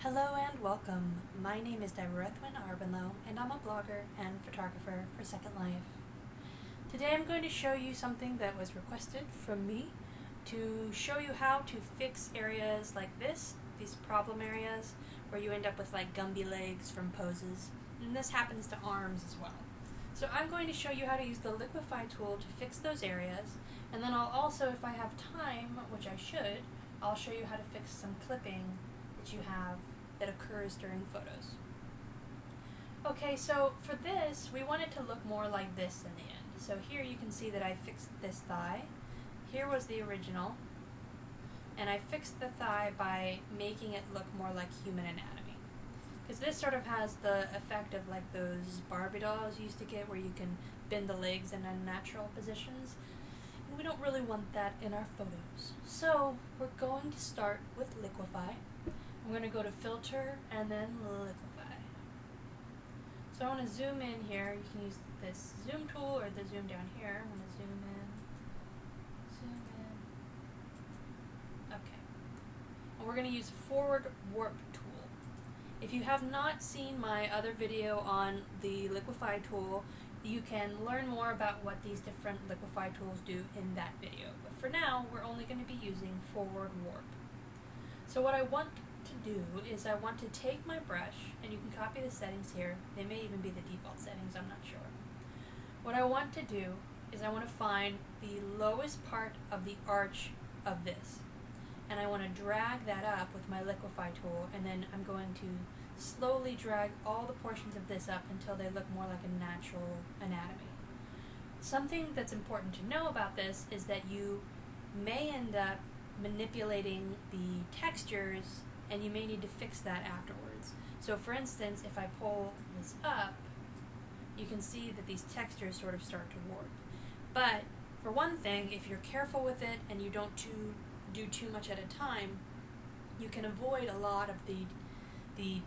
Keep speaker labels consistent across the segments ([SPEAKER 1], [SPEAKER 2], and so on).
[SPEAKER 1] Hello and welcome. My name is Deborah Arbenlow and I'm a blogger and photographer for Second Life. Today I'm going to show you something that was requested from me to show you how to fix areas like this, these problem areas where you end up with like gumby legs from poses, and this happens to arms as well. So I'm going to show you how to use the liquefy tool to fix those areas, and then I'll also, if I have time, which I should, I'll show you how to fix some clipping that you have that occurs during photos. Okay, so for this, we want it to look more like this in the end. So here you can see that I fixed this thigh. Here was the original, and I fixed the thigh by making it look more like human anatomy. Because this sort of has the effect of like those Barbie dolls you used to get where you can bend the legs in unnatural positions. And we don't really want that in our photos. So we're going to start with liquefy. I'm going to go to filter and then liquefy. So I want to zoom in here. You can use this zoom tool or the zoom down here. I'm going to zoom in. Okay. And we're going to use forward warp tool. If you have not seen my other video on the liquefy tool, you can learn more about what these different liquefy tools do in that video. But for now, we're only going to be using forward warp. So what I want to do is I want to take my brush, and you can copy the settings here. They may even be the default settings, I'm not sure. What I want to do is I want to find the lowest part of the arch of this, and I want to drag that up with my liquefy tool, and then I'm going to slowly drag all the portions of this up until they look more like a natural anatomy. Something that's important to know about this is that you may end up manipulating the textures, and you may need to fix that afterwards. So for instance, if I pull this up, you can see that these textures sort of start to warp. But for one thing, if you're careful with it and you don't do too much at a time, you can avoid a lot of the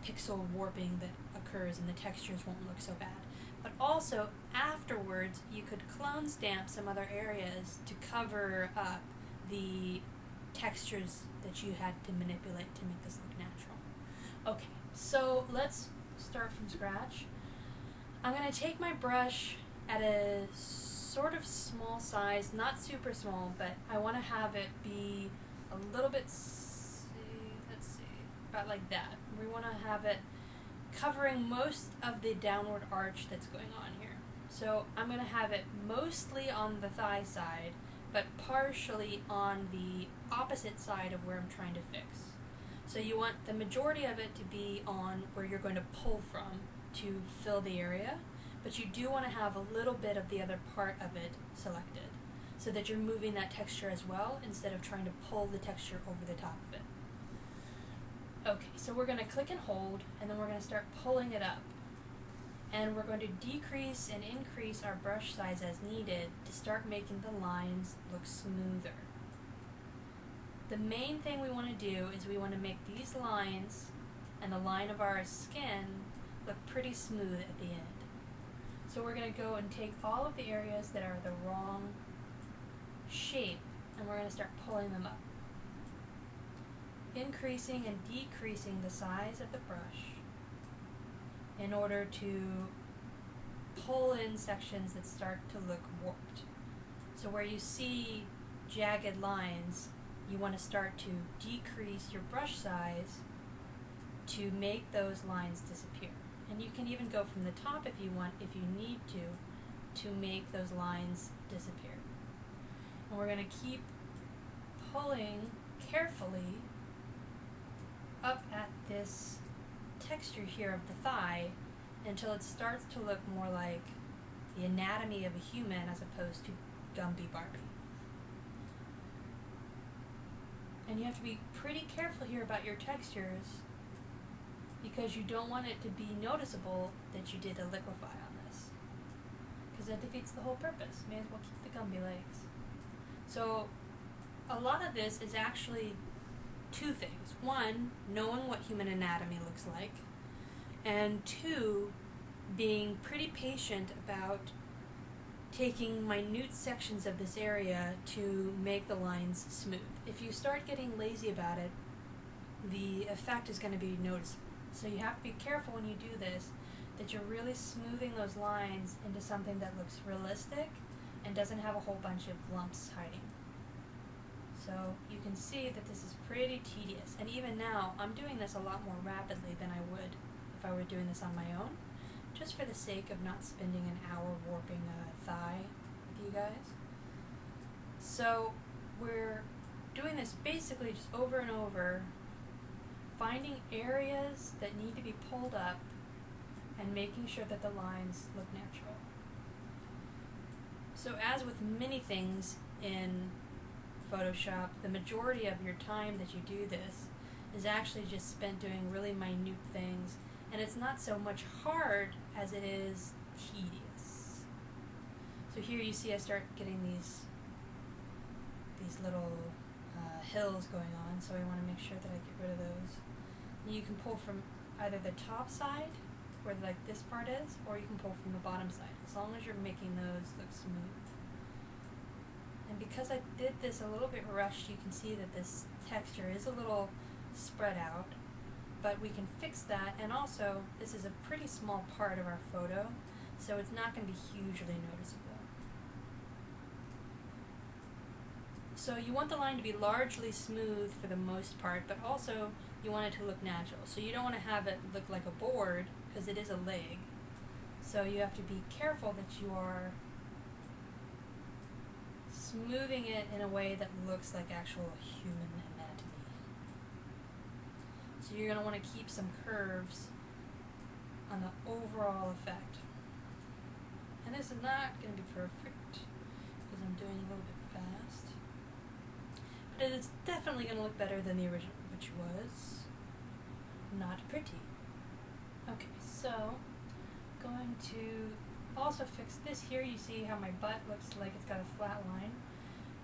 [SPEAKER 1] pixel warping that occurs, and the textures won't look so bad. But also, afterwards, you could clone stamp some other areas to cover up the textures that you had to manipulate to make this look natural. Okay, so let's start from scratch. I'm going to take my brush at a sort of small size, not super small, but I want to have it be a little bit, let's see, about like that. We want to have it covering most of the downward arch that's going on here. So I'm going to have it mostly on the thigh side, but partially on the opposite side of where I'm trying to fix. So you want the majority of it to be on where you're going to pull from to fill the area, but you do want to have a little bit of the other part of it selected so that you're moving that texture as well instead of trying to pull the texture over the top of it. Okay, so we're going to click and hold, and then we're going to start pulling it up. And we're going to decrease and increase our brush size as needed to start making the lines look smoother. The main thing we want to do is we want to make these lines and the line of our skin look pretty smooth at the end. So we're going to go and take all of the areas that are the wrong shape, and we're going to start pulling them up, increasing and decreasing the size of the brush in order to pull in sections that start to look warped. So where you see jagged lines, you want to start to decrease your brush size to make those lines disappear. And you can even go from the top if you want, if you need to make those lines disappear. And we're going to keep pulling carefully up at this texture here of the thigh until it starts to look more like the anatomy of a human as opposed to Gumby Barbie. And you have to be pretty careful here about your textures because you don't want it to be noticeable that you did a liquefy on this, because that defeats the whole purpose. May as well keep the Gumby legs. So a lot of this is actually two things. One, knowing what human anatomy looks like, and two, being pretty patient about taking minute sections of this area to make the lines smooth. If you start getting lazy about it, the effect is going to be noticeable. So you have to be careful when you do this that you're really smoothing those lines into something that looks realistic and doesn't have a whole bunch of lumps hiding. So you can see that this is pretty tedious, and even now I'm doing this a lot more rapidly than I would if I were doing this on my own, just for the sake of not spending an hour warping a thigh with you guys. So we're doing this basically just over and over, finding areas that need to be pulled up and making sure that the lines look natural. So as with many things in Photoshop, the majority of your time that you do this is actually just spent doing really minute things, and it's not so much hard as it is tedious. So here you see I start getting these little hills going on, so I want to make sure that I get rid of those. And you can pull from either the top side, where like this part is, or you can pull from the bottom side, as long as you're making those look smooth. And because I did this a little bit rushed, you can see that this texture is a little spread out, but we can fix that, and also this is a pretty small part of our photo, so it's not going to be hugely noticeable. So you want the line to be largely smooth for the most part, but also you want it to look natural. So you don't want to have it look like a board, because it is a leg. So you have to be careful that you are smoothing it in a way that looks like actual human anatomy. So you're going to want to keep some curves on the overall effect. And this is not going to be perfect, because I'm doing a little bit fast. But it's definitely going to look better than the original, which was not pretty. Okay, so going to also fix this here. You see how my butt looks like it's got a flat line,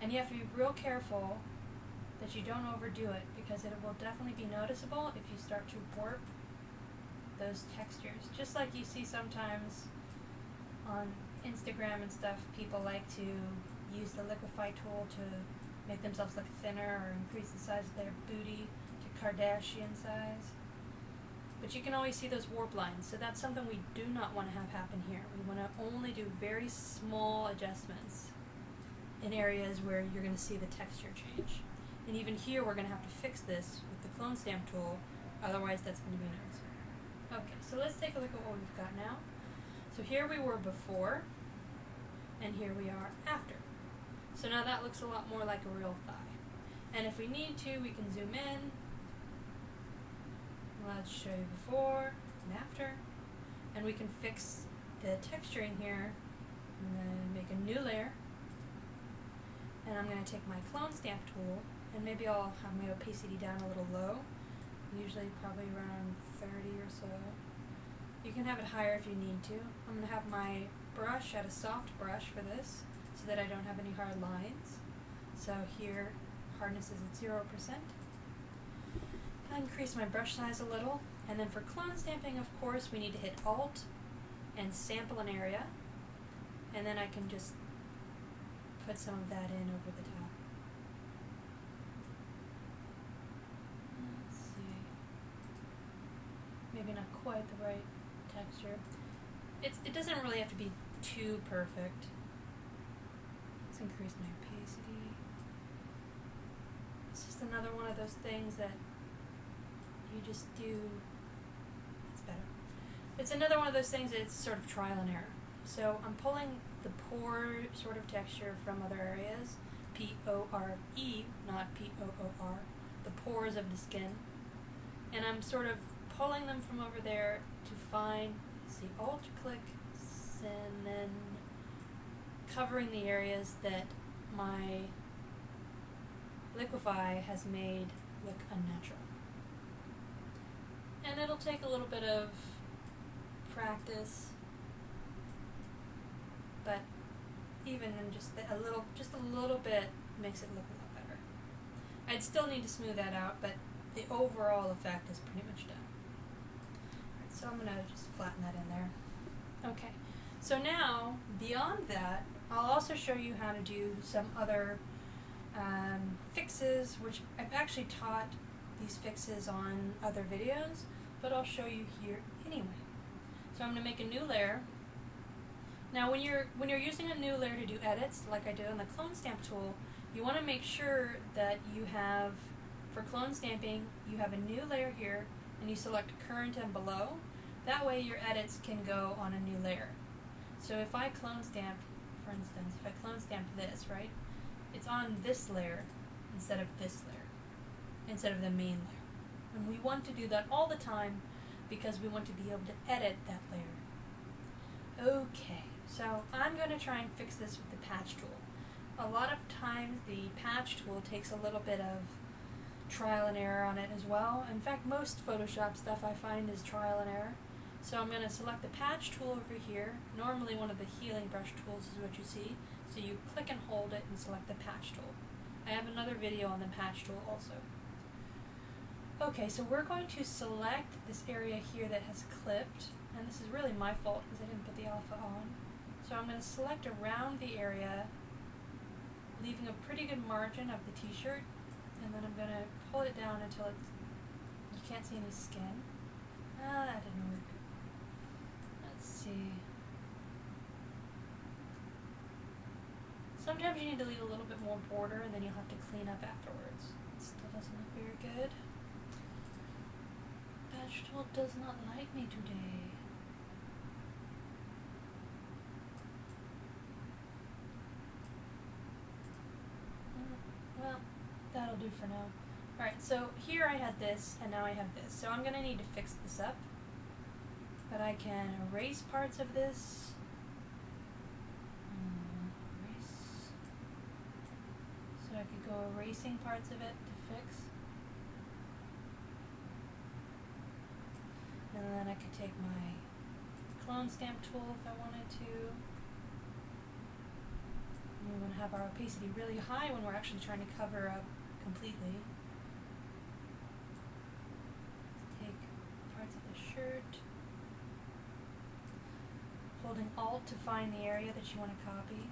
[SPEAKER 1] and you have to be real careful that you don't overdo it, because it will definitely be noticeable if you start to warp those textures. Just like you see sometimes on Instagram and stuff, people like to use the liquefy tool to make themselves look thinner or increase the size of their booty to Kardashian size. But you can always see those warp lines, so that's something we do not want to have happen here. We want to only do very small adjustments in areas where you're going to see the texture change. And even here we're going to have to fix this with the clone stamp tool, otherwise that's going to be noticeable. Okay, so let's take a look at what we've got now. So here we were before, and here we are after. So now that looks a lot more like a real thigh. And if we need to, we can zoom in. Let's show you before and after. And we can fix the texturing here, and then make a new layer. And I'm going to take my clone stamp tool, and maybe I'll have my opacity down a little low, usually probably around 30 or so. You can have it higher if you need to. I'm going to have my brush at a soft brush for this, so that I don't have any hard lines. So here, hardness is at 0%. I'll increase my brush size a little, and then for clone stamping, of course, we need to hit Alt and sample an area, and then I can just put some of that in over the top. Let's see. Maybe not quite the right texture. It doesn't really have to be too perfect. Let's increase my opacity. It's just another one of those things that you just do. It's better. It's another one of those things that it's sort of trial and error. So I'm pulling the pore sort of texture from other areas, P-O-R-E, not P-O-O-R, the pores of the skin, and I'm sort of pulling them from over there to find, see, Alt-click, and then covering the areas that my liquefy has made look unnatural. And it'll take a little bit of practice, but even in just a little bit makes it look a lot better. I'd still need to smooth that out, but the overall effect is pretty much done. Right, so I'm gonna just flatten that in there. Okay, so now beyond that, I'll also show you how to do some other fixes, which I've actually taught these fixes on other videos, but I'll show you here anyway. So I'm going to make a new layer. Now when you're using a new layer to do edits, like I did on the clone stamp tool, you want to make sure that you have, for clone stamping, you have a new layer here, and you select current and below. That way your edits can go on a new layer. So if I clone stamp, for instance, if I clone stamp this, right, it's on this layer instead of this layer, instead of the main layer. And we want to do that all the time because we want to be able to edit that layer. Okay, so I'm going to try and fix this with the patch tool. A lot of times the patch tool takes a little bit of trial and error on it as well. In fact, most Photoshop stuff I find is trial and error. So I'm going to select the patch tool over here. Normally one of the healing brush tools is what you see. So you click and hold it and select the patch tool. I have another video on the patch tool also. Okay, so we're going to select this area here that has clipped, and this is really my fault because I didn't put the alpha on. So I'm going to select around the area, leaving a pretty good margin of the t-shirt, and then I'm going to pull it down until you can't see any skin. Ah, that didn't work. Let's see. Sometimes you need to leave a little bit more border and then you'll have to clean up afterwards. It still doesn't look very good. Patch tool does not like me today. Well, that'll do for now. Alright, so here I had this and now I have this. So I'm going to need to fix this up. But I can erase parts of this. So I could go erasing parts of it to fix. And then I could take my clone stamp tool if I wanted to. And we want to have our opacity really high when we're actually trying to cover up completely. Let's take parts of the shirt. Holding Alt to find the area that you want to copy.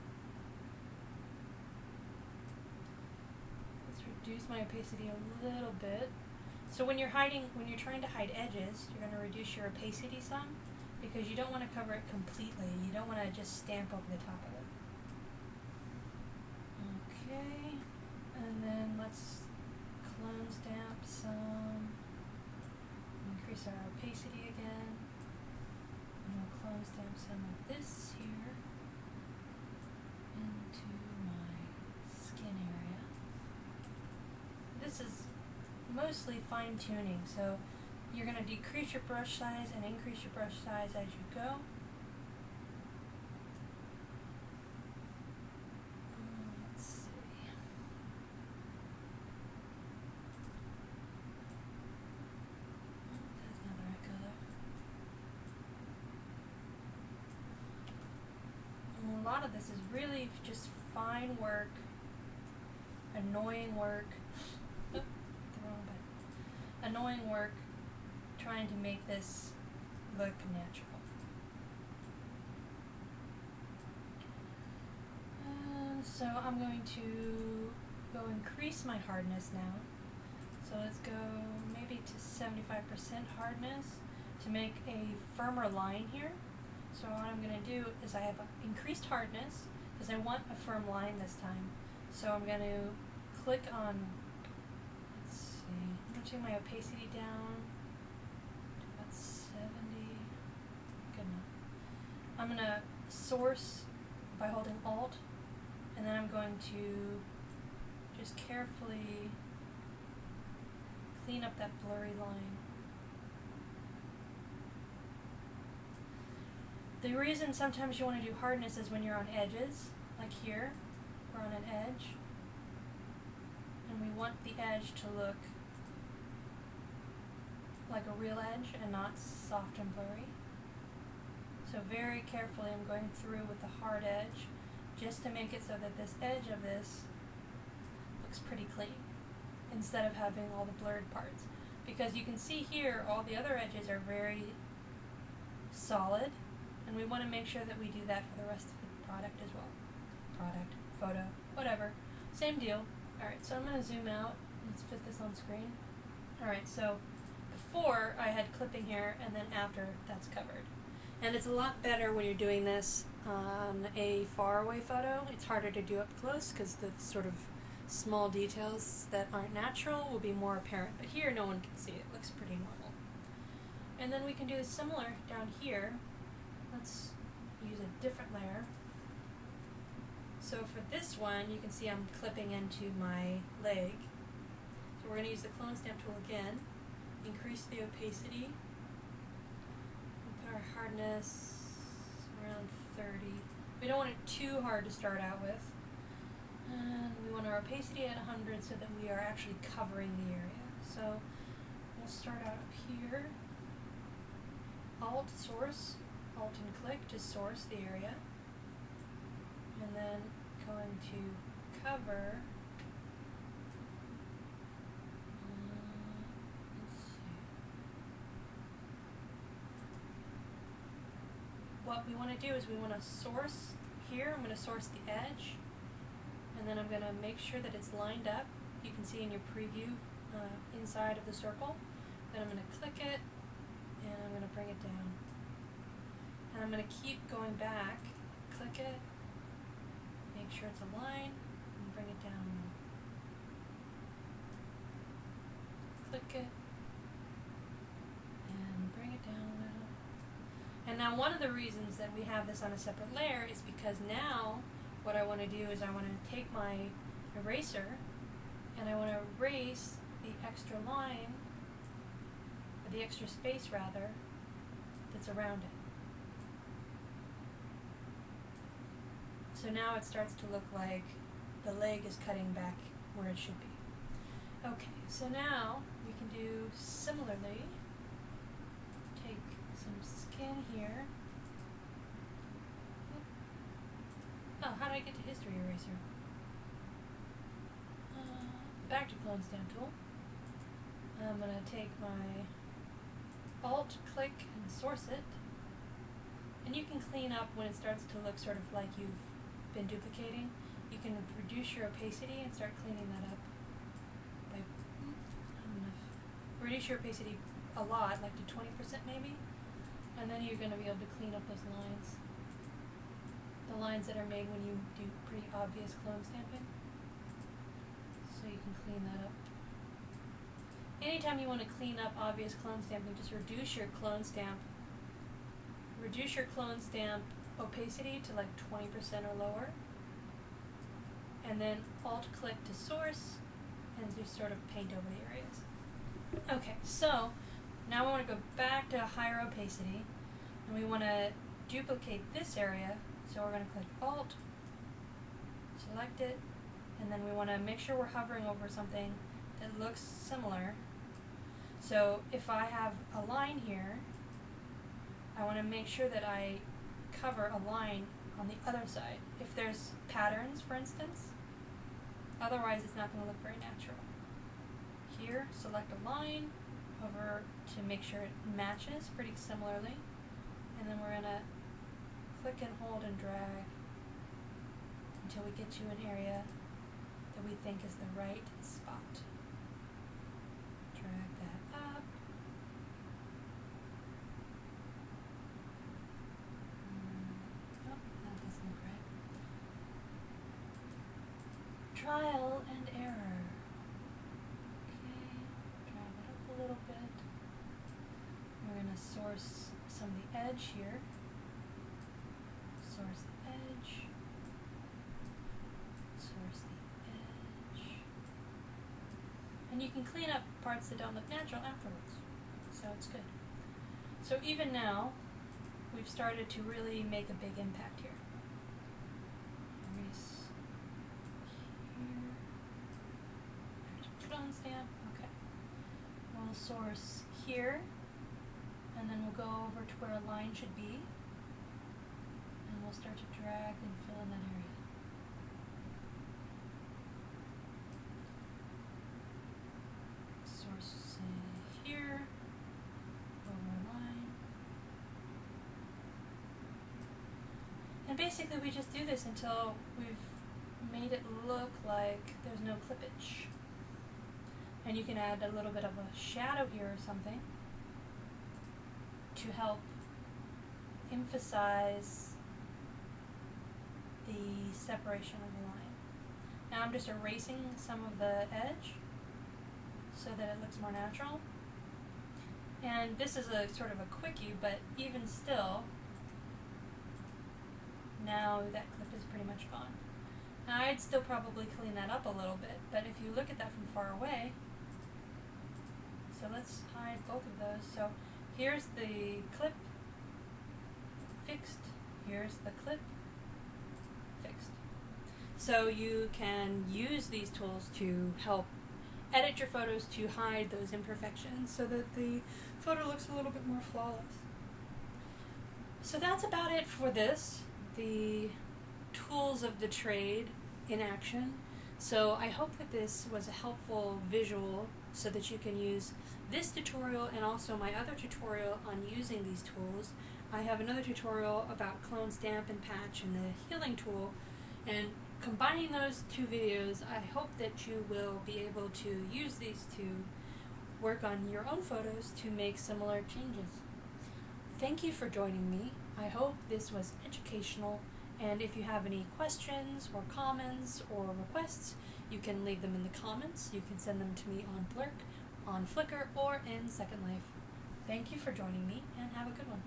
[SPEAKER 1] Reduce my opacity a little bit. So when you're trying to hide edges, you're going to reduce your opacity some because you don't want to cover it completely. You don't want to just stamp over the top of it. Okay, and then let's clone stamp some. Increase our opacity again. And we'll clone stamp some of this here into my skin area. This is mostly fine-tuning, so you're going to decrease your brush size and increase your brush size as you go. Let's see. That's not the right color. And a lot of this is really just fine work, annoying work. Annoying work trying to make this look natural. So I'm going to go increase my hardness now. So let's go maybe to 75% hardness to make a firmer line here. So what I'm going to do is I have increased hardness because I want a firm line this time. So I'm going to click on, I'm going to take my opacity down to about 70. Good enough. I'm going to source by holding Alt, and then I'm going to just carefully clean up that blurry line. The reason sometimes you want to do hardness is when you're on edges, like here, we're on an edge, and we want the edge to look like a real edge and not soft and blurry. So very carefully I'm going through with the hard edge just to make it so that this edge of this looks pretty clean instead of having all the blurred parts. Because you can see here all the other edges are very solid, and we want to make sure that we do that for the rest of the product as well. Product, photo, whatever. Same deal. Alright, so I'm going to zoom out. Let's fit this on screen. Alright, so before I had clipping here, and then after that's covered. And it's a lot better when you're doing this on a far away photo. It's harder to do up close because the sort of small details that aren't natural will be more apparent. But here no one can see it. It looks pretty normal. And then we can do similar down here. Let's use a different layer. So for this one, you can see I'm clipping into my leg. So we're going to use the clone stamp tool again. Increase the opacity. We'll put our hardness around 30. We don't want it too hard to start out with. And we want our opacity at 100 so that we are actually covering the area. So we'll start out up here. Alt source, Alt and click to source the area. And then going to cover. What we want to do is we want to source here. I'm going to source the edge, and then I'm going to make sure that it's lined up. You can see in your preview inside of the circle. Then I'm going to click it, and I'm going to bring it down. And I'm going to keep going back, click it, make sure it's aligned, and bring it down. Click it, and bring it down a little. And now one of the reasons that we have this on a separate layer is because now what I want to do is I want to take my eraser and I want to erase the extra line, or the extra space rather, that's around it. So now it starts to look like the leg is cutting back where it should be. Okay, so now we can do similarly. Take some skin here. Oh, how did I get to history eraser? Back to clone stamp tool. I'm going to take my Alt, click, and source it. And you can clean up when it starts to look sort of like you've been duplicating. You can reduce your opacity and start cleaning that up. Reduce your opacity a lot, like to 20% maybe, and then you're going to be able to clean up those lines. The lines that are made when you do pretty obvious clone stamping. So you can clean that up. Anytime you want to clean up obvious clone stamping, just reduce your clone stamp. Reduce your clone stamp opacity to like 20% or lower. And then Alt-click to source and just sort of paint over the areas. Okay, so now we want to go back to higher opacity, and we want to duplicate this area, so we're going to click Alt, select it, and then we want to make sure we're hovering over something that looks similar. So if I have a line here, I want to make sure that I cover a line on the other side. If there's patterns, for instance, otherwise it's not going to look very natural. Here, select a line over to make sure it matches pretty similarly, and then we're going to click and hold and drag until we get to an area that we think is the right spot. Drag that up. Oh, that doesn't look right. Trial and error. A little bit. We're going to source some of the edge here. Source the edge. Source the edge. And you can clean up parts that don't look natural afterwards. So it's good. So even now, we've started to really make a big impact here. Erase here. Clone stamp. Okay. We'll source here, and then we'll go over to where a line should be, and we'll start to drag and fill in that area. Source here, over a line. And basically we just do this until we've made it look like there's no clippage. And you can add a little bit of a shadow here or something to help emphasize the separation of the line. Now I'm just erasing some of the edge so that it looks more natural. And this is a sort of a quickie, but even still, now that clip is pretty much gone. Now I'd still probably clean that up a little bit, but if you look at that from far away, so let's hide both of those. So here's the clip fixed, here's the clip fixed. So you can use these tools to help edit your photos to hide those imperfections so that the photo looks a little bit more flawless. So that's about it for this, the tools of the trade in action. So I hope that this was a helpful visual so that you can use this tutorial and also my other tutorial on using these tools. I have another tutorial about clone, stamp, and patch and the healing tool, and combining those two videos, I hope that you will be able to use these to work on your own photos to make similar changes. Thank you for joining me. I hope this was educational, and if you have any questions or comments or requests, you can leave them in the comments. You can send them to me on Blurk, on Flickr, or in Second Life. Thank you for joining me, and have a good one.